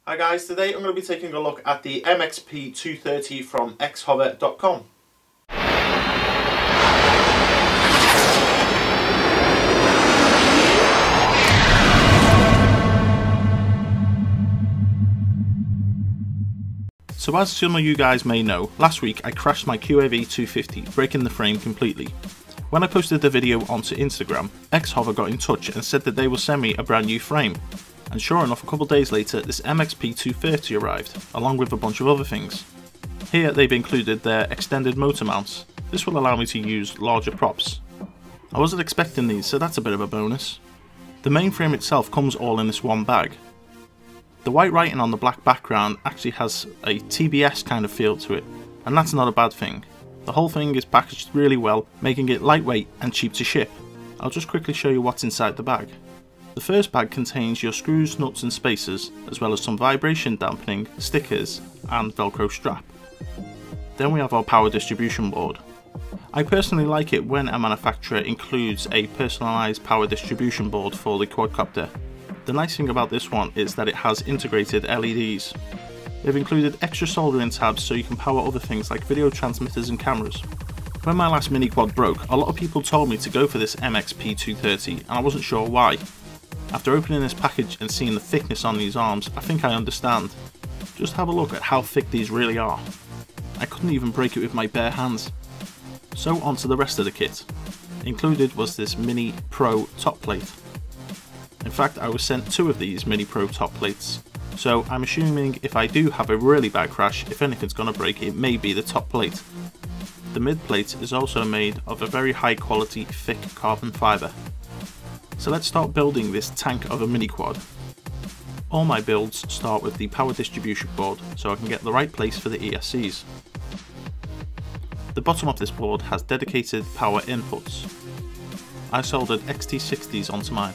Hi guys, today I'm going to be taking a look at the MXP230 from XHover.com. So as some of you guys may know, last week I crashed my QAV250, breaking the frame completely. When I posted the video onto Instagram, XHover got in touch and said that they will send me a brand new frame. And sure enough, a couple days later this MXP230 arrived, along with a bunch of other things. Here they've included their extended motor mounts. This will allow me to use larger props. I wasn't expecting these, so that's a bit of a bonus. The main frame itself comes all in this one bag. The white writing on the black background actually has a TBS kind of feel to it, and that's not a bad thing. The whole thing is packaged really well, making it lightweight and cheap to ship. I'll just quickly show you what's inside the bag. The first bag contains your screws, nuts and spacers, as well as some vibration dampening, stickers and velcro strap. Then we have our power distribution board. I personally like it when a manufacturer includes a personalised power distribution board for the quadcopter. The nice thing about this one is that it has integrated LEDs. They've included extra soldering tabs so you can power other things like video transmitters and cameras. When my last mini quad broke, a lot of people told me to go for this MXP230 and I wasn't sure why. After opening this package and seeing the thickness on these arms, I think I understand. Just have a look at how thick these really are. I couldn't even break it with my bare hands. So on to the rest of the kit. Included was this Mini Pro top plate. In fact, I was sent two of these Mini Pro top plates. So I'm assuming if I do have a really bad crash, if anything's gonna break, it may be the top plate. The mid plate is also made of a very high quality thick carbon fibre. So let's start building this tank of a mini quad. All my builds start with the power distribution board so I can get the right place for the ESCs. The bottom of this board has dedicated power inputs. I soldered XT60s onto mine.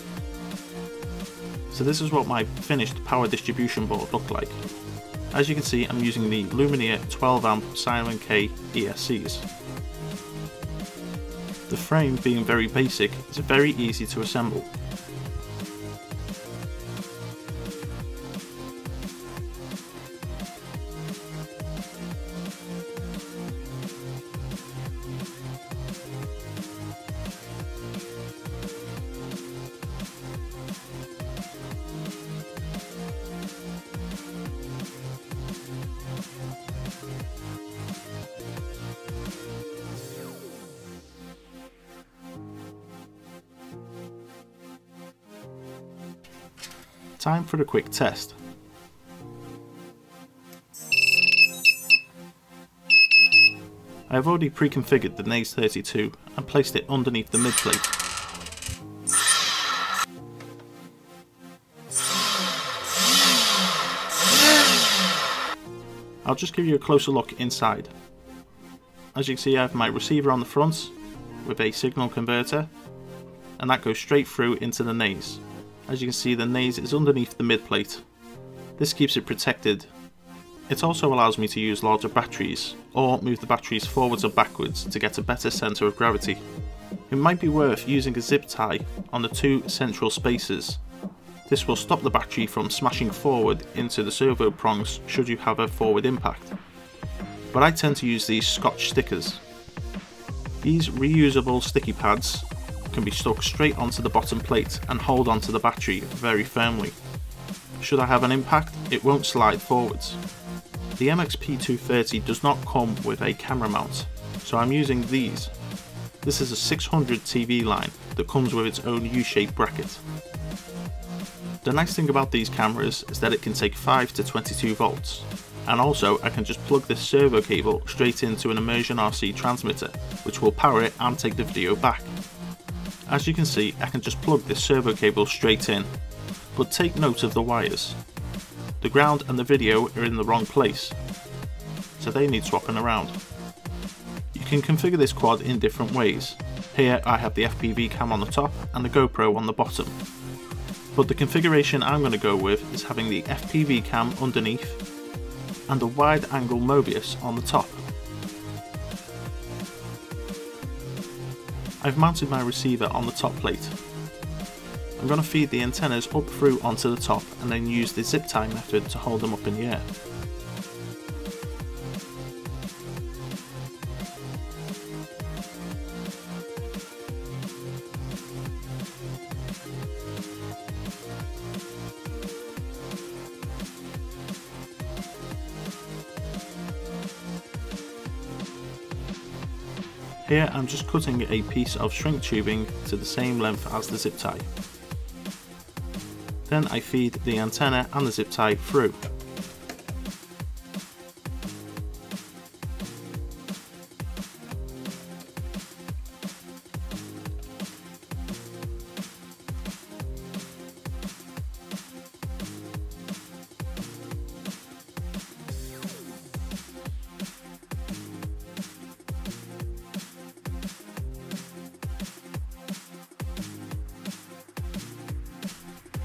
So this is what my finished power distribution board looked like. As you can see, I'm using the Lumineer 12 amp Simon K ESCs. The frame, being very basic, is very easy to assemble. Time for a quick test. I have already pre-configured the Naze 32 and placed it underneath the mid plate. I'll just give you a closer look inside. As you can see, I have my receiver on the front with a signal converter, and that goes straight through into the Naze. As you can see, the Naze is underneath the mid plate. This keeps it protected. It also allows me to use larger batteries, or move the batteries forwards or backwards to get a better centre of gravity. It might be worth using a zip tie on the two central spacers. This will stop the battery from smashing forward into the servo prongs should you have a forward impact. But I tend to use these Scotch stickers. These reusable sticky pads can be stuck straight onto the bottom plate and hold onto the battery very firmly. Should I have an impact, it won't slide forwards. The MXP230 does not come with a camera mount, so I'm using these. This is a 600 TV line that comes with its own U-shaped bracket. The nice thing about these cameras is that it can take 5 to 22 volts, and also I can just plug this servo cable straight into an immersion RC transmitter, which will power it and take the video back. As you can see, I can just plug this servo cable straight in, but take note of the wires. The ground and the video are in the wrong place, so they need swapping around. You can configure this quad in different ways. Here I have the FPV cam on the top and the GoPro on the bottom. But the configuration I'm going to go with is having the FPV cam underneath and a wide angle Mobius on the top. I've mounted my receiver on the top plate. I'm going to feed the antennas up through onto the top and then use the zip tie method to hold them up in the air. Here I'm just cutting a piece of shrink tubing to the same length as the zip tie. Then I feed the antenna and the zip tie through.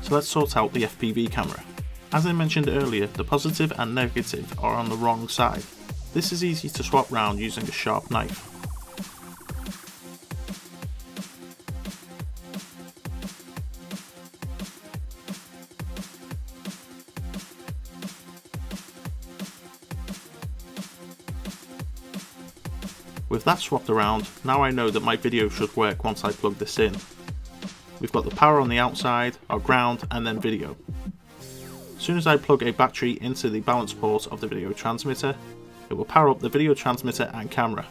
So let's sort out the FPV camera. As I mentioned earlier, the positive and negative are on the wrong side. This is easy to swap round using a sharp knife. With that swapped around, now I know that my video should work once I plug this in. We've got the power on the outside, our ground, and then video. As soon as I plug a battery into the balance port of the video transmitter, it will power up the video transmitter and camera.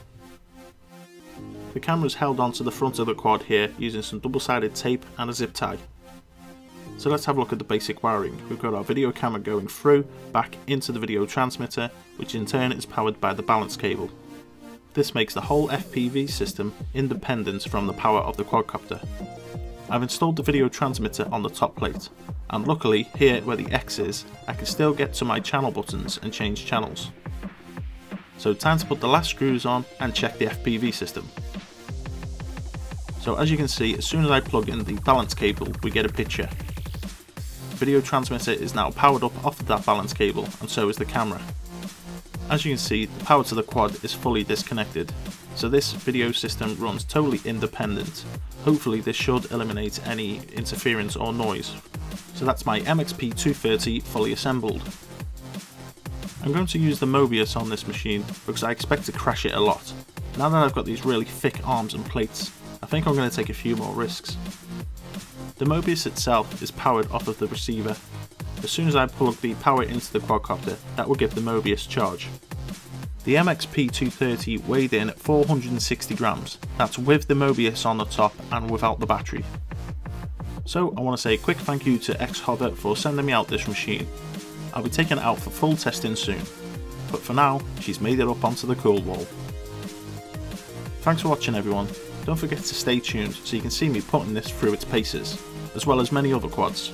The camera is held onto the front of the quad here using some double-sided tape and a zip tie. So let's have a look at the basic wiring. We've got our video camera going through, back into the video transmitter, which in turn is powered by the balance cable. This makes the whole FPV system independent from the power of the quadcopter. I've installed the video transmitter on the top plate, and luckily here where the X is, I can still get to my channel buttons and change channels. So time to put the last screws on and check the FPV system. So as you can see, as soon as I plug in the balance cable, we get a picture. The video transmitter is now powered up off of that balance cable, and so is the camera. As you can see, the power to the quad is fully disconnected, so this video system runs totally independent. Hopefully this should eliminate any interference or noise. So that's my MXP230 fully assembled. I'm going to use the Mobius on this machine because I expect to crash it a lot. Now that I've got these really thick arms and plates, I think I'm going to take a few more risks. The Mobius itself is powered off of the receiver. As soon as I plug the power into the quadcopter, that will give the Mobius charge. The MXP230 weighed in at 460 grams, that's with the Mobius on the top and without the battery. So I want to say a quick thank you to XHover for sending me out this machine. I'll be taking it out for full testing soon, but for now she's made it up onto the cool wall. Thanks for watching everyone, don't forget to stay tuned so you can see me putting this through its paces, as well as many other quads.